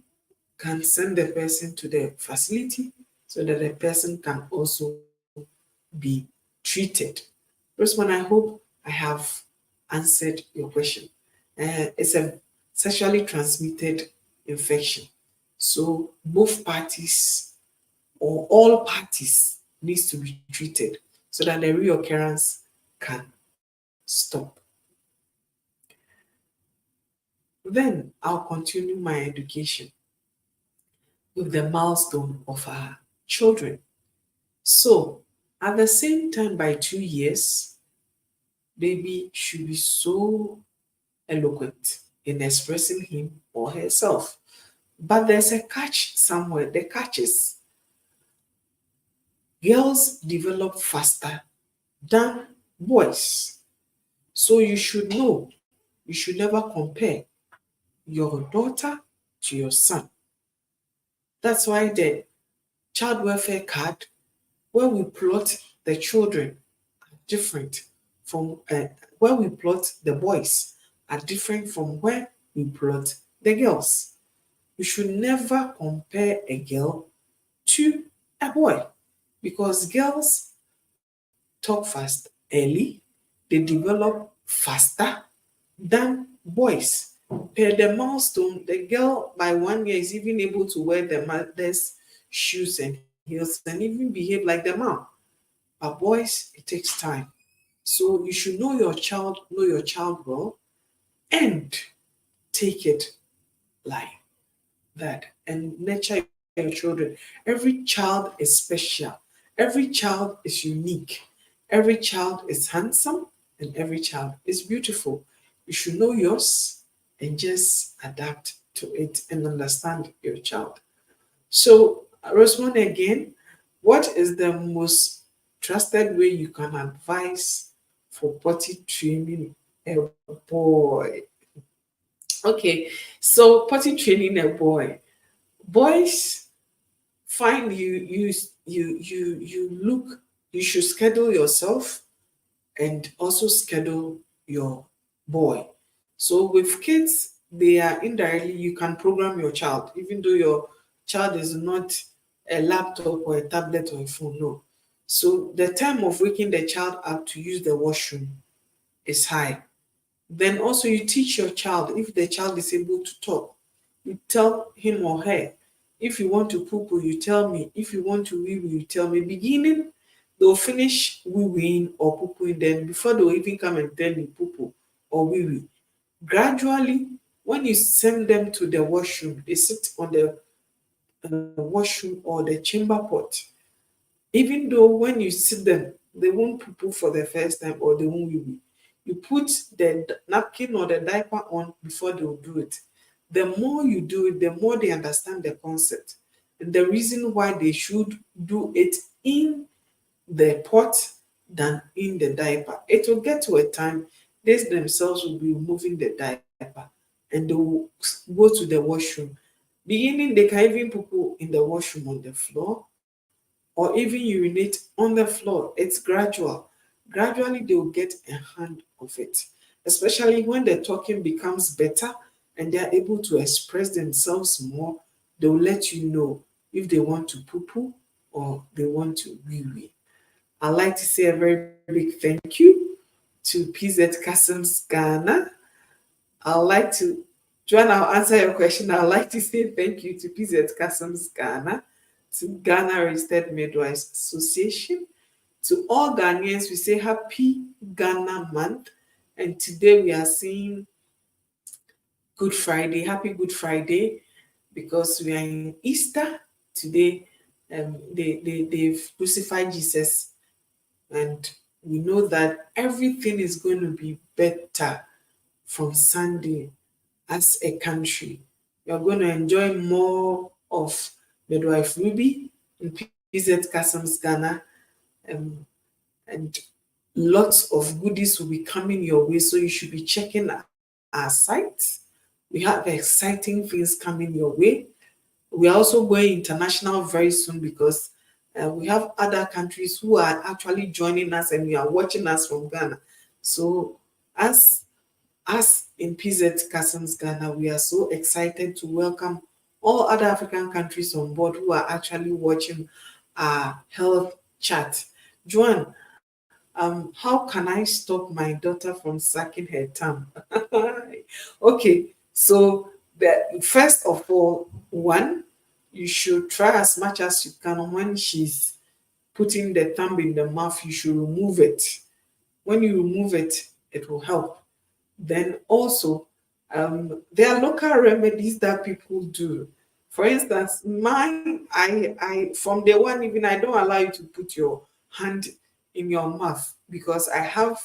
can send the person to the facility so that the person can also be treated. Rosemond, I hope I have answered your question. It's a sexually transmitted infection. So both parties or all parties needs to be treated so that the reoccurrence can stop. Then I'll continue my education with the milestone of our children. So at the same time, by 2 years, baby should be so eloquent in expressing him or herself. But there's a catch somewhere. The catch is girls develop faster than boys. So you should know, you should never compare your daughter to your son. That's why the child welfare card, where we plot the children, are different from where we plot the boys, are different from where we plot the girls. You should never compare a girl to a boy because girls talk fast early, they develop faster than boys. Per the milestone, the girl by 1 year is even able to wear the mother's shoes and heels and even behave like the mom. But boys, it takes time. So you should know your child well, and take it like that and nurture your children. Every child is special. Every child is unique. Every child is handsome and every child is beautiful. You should know yours and just adapt to it and understand your child. So, Rosemond, again, what is the most trusted way you can advise for potty training a boy? Okay, so potty training a boy. Boys find you look, you should schedule yourself and also schedule your boy. So with kids, they are indirectly, you can program your child, even though your child is not a laptop or a tablet or a phone, no. So the time of waking the child up to use the washroom is high. Then also you teach your child, if the child is able to talk, you tell him or her, if you want to poo poo, you tell me. If you want to wee wee, you tell me. Beginning, they'll finish wee weeing or poo pooing, then before they'll even come and tell you poo poo or wee wee. Gradually, when you send them to the washroom, they sit on the washroom or the chamber pot. Even though when you sit them, they won't poo poo for the first time or they won't wee wee. You put the napkin or the diaper on before they will do it. The more you do it, the more they understand the concept. And the reason why they should do it in the pot than in the diaper. It will get to a time they themselves will be removing the diaper and they will go to the washroom. Beginning, they can even poo poo in the washroom on the floor or even urinate on the floor. It's gradual. Gradually, they will get a hand of it, especially when the talking becomes better and they are able to express themselves more. They will let you know if they want to poo poo or they want to wee wee. I'd like to say a very big thank you to PZ Customs Ghana. I'd like to, Joanne, I'll answer your question. I'd like to say thank you to PZ Customs Ghana, to Ghana Registered Midwives Association. To all Ghanaians, we say Happy Ghana Month. And today we are seeing Good Friday. Happy Good Friday, because we are in Easter. Today, they've crucified Jesus. And we know that everything is going to be better from Sunday as a country. We are going to enjoy more of Midwife Ruby in PZ Customs Ghana, and lots of goodies will be coming your way. So you should be checking our site. We have exciting things coming your way. We are also going international very soon because we have other countries who are actually joining us and we are watching us from Ghana. So as in PZ Customs Ghana, we are so excited to welcome all other African countries on board who are actually watching our health chat. Joanne, how can I stop my daughter from sucking her thumb? Okay, So the first of all, one, you should try as much as you can when she's putting the thumb in the mouth, you should remove it. When you remove it, it will help. Then also, there are local remedies that people do. For instance, mine, I from day one, even I don't allow you to put your hand in your mouth because I have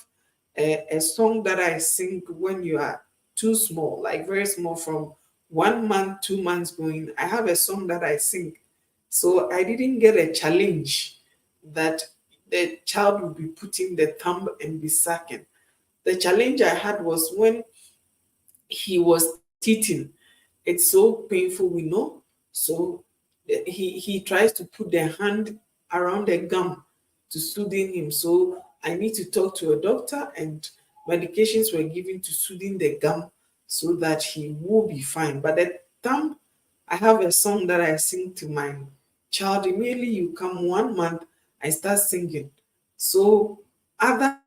a song that I sing when you are too small, like very small, from 1 month, 2 months going. I have a song that I sing. So I didn't get a challenge that the child will be putting the thumb and be sucking. The challenge I had was when he was teething. It's so painful, we know. So he tries to put the hand around the gum to soothing him. So I need to talk to a doctor, and medications were given to soothing the gum so that he will be fine. But the thumb, I have a song that I sing to my child. Immediately you come 1 month, I start singing. So other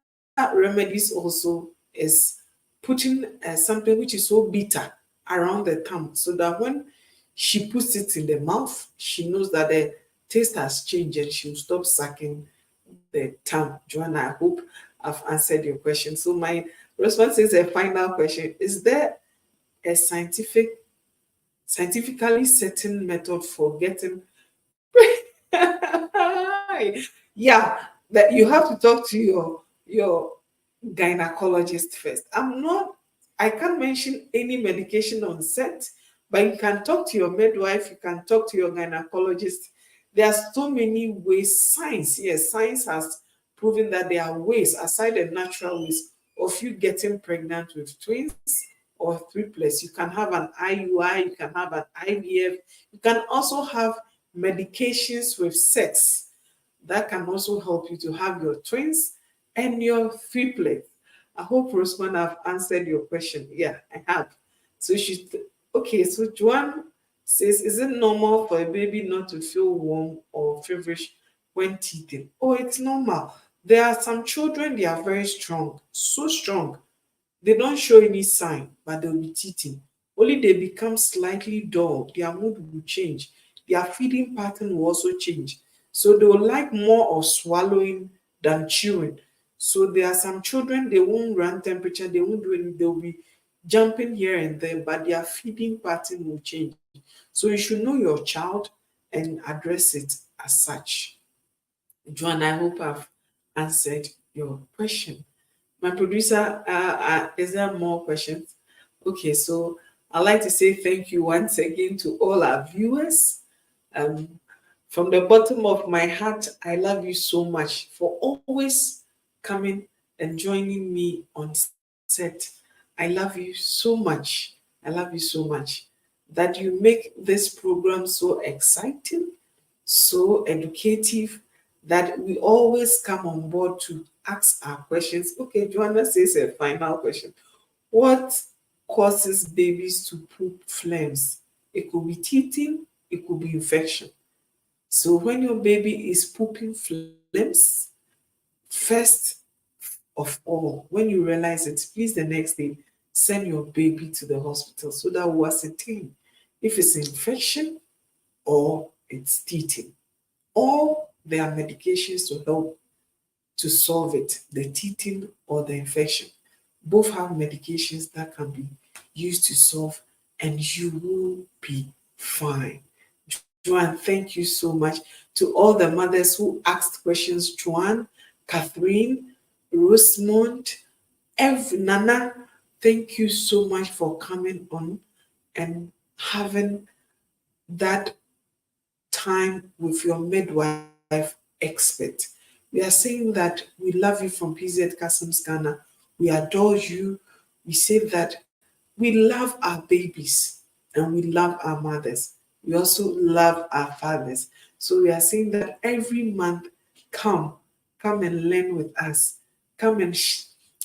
remedies also is putting something which is so bitter around the thumb so that when she puts it in the mouth, she knows that the taste has changed and she'll stop sucking the thumb. Joanna, I hope I've answered your question. So my response is a final question. Is there a scientifically certain method for getting yeah, that you have to talk to your gynecologist first. I can't mention any medication on set, but you can talk to your midwife, you can talk to your gynecologist. There are so many ways. Science, yes, science has proven that there are ways aside the natural ways of you getting pregnant with twins or triplets. You can have an IUI, you can have an IVF, you can also have medications with sex that can also help you to have your twins and your triplets. I hope, Rosemond, I've answered your question. Yeah, I have. So okay, so Joanne says, is it normal for a baby not to feel warm or feverish when teething? Oh, it's normal. There are some children, they are very strong, so strong. They don't show any sign, but they'll be teething. Only they become slightly dull, their mood will change. Their feeding pattern will also change. So they will like more of swallowing than chewing. So there are some children, they won't run temperature, they won't do anything, they'll be jumping here and there, but their feeding pattern will change. So you should know your child and address it as such. Joanne, I hope I've answered your question. My producer, is there more questions? Okay, so I'd like to say thank you once again to all our viewers. Um, from the bottom of my heart, I love you so much for always coming and joining me on set. I love you so much. I love you so much that you make this program so exciting, so educative, that we always come on board to ask our questions. Okay, Joanna says a final question. What causes babies to poop flames? It could be teething, it could be infection. So when your baby is pooping flames, first of all, when you realize it, please the next day send your baby to the hospital so that we'll ascertain if it's infection or it's teething. Or there are medications to help to solve it, the teething or the infection. Both have medications that can be used to solve, and you will be fine. Joanne, thank you so much. To all the mothers who asked questions, Joanne, Catherine, Rosemond, Nana, thank you so much for coming on and having that time with your midwife expert. We are saying that we love you from PZ Customs Ghana. We adore you. We say that we love our babies and we love our mothers. We also love our fathers. So we are saying that every month, come, come and learn with us. Come and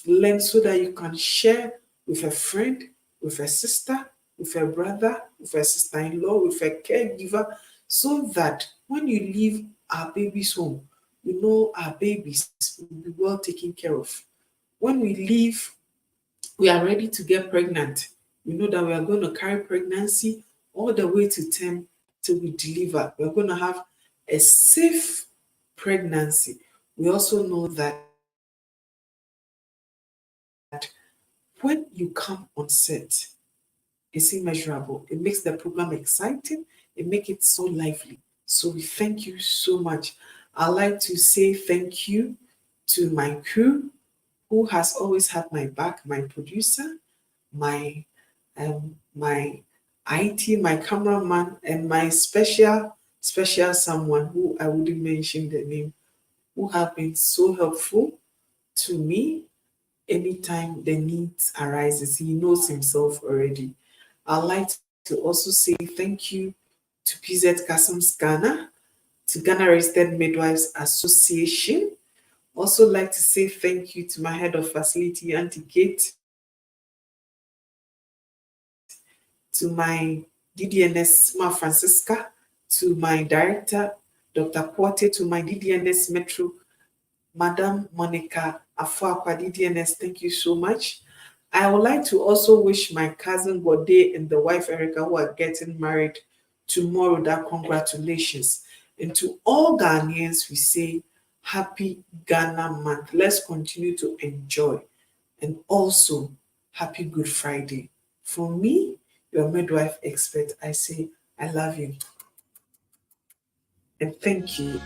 learn so that you can share with a friend, with a sister, with a brother, with a sister-in-law, with a caregiver, so that when you leave our babies home, you know our babies will be well taken care of. When we leave, we are ready to get pregnant. We know that we are going to carry pregnancy all the way to term till we deliver. We're going to have a safe pregnancy. We also know that when you come on set, it's immeasurable. It makes the program exciting. It makes it so lively. So we thank you so much. I'd like to say thank you to my crew who has always had my back, my producer, my IT, my cameraman, and my special someone who I wouldn't mention the name, who have been so helpful to me anytime the needs arises. He knows himself already. I'd like to also say thank you to PZ Cussons Ghana, to Ghana Registered Midwives Association. Also like to say thank you to my head of facility, Auntie Kate, to my DDNS, Ma Francisca, to my director, Dr. Porte, to my DDNS Metro, Madam Monica Afuakwa, DDNS, thank you so much. I would like to also wish my cousin Bode and the wife Erica, who are getting married tomorrow, that congratulations. And to all Ghanaians, we say happy Ghana month. Let's continue to enjoy. And also, happy Good Friday. For me, your midwife expert, I say, I love you. And thank you.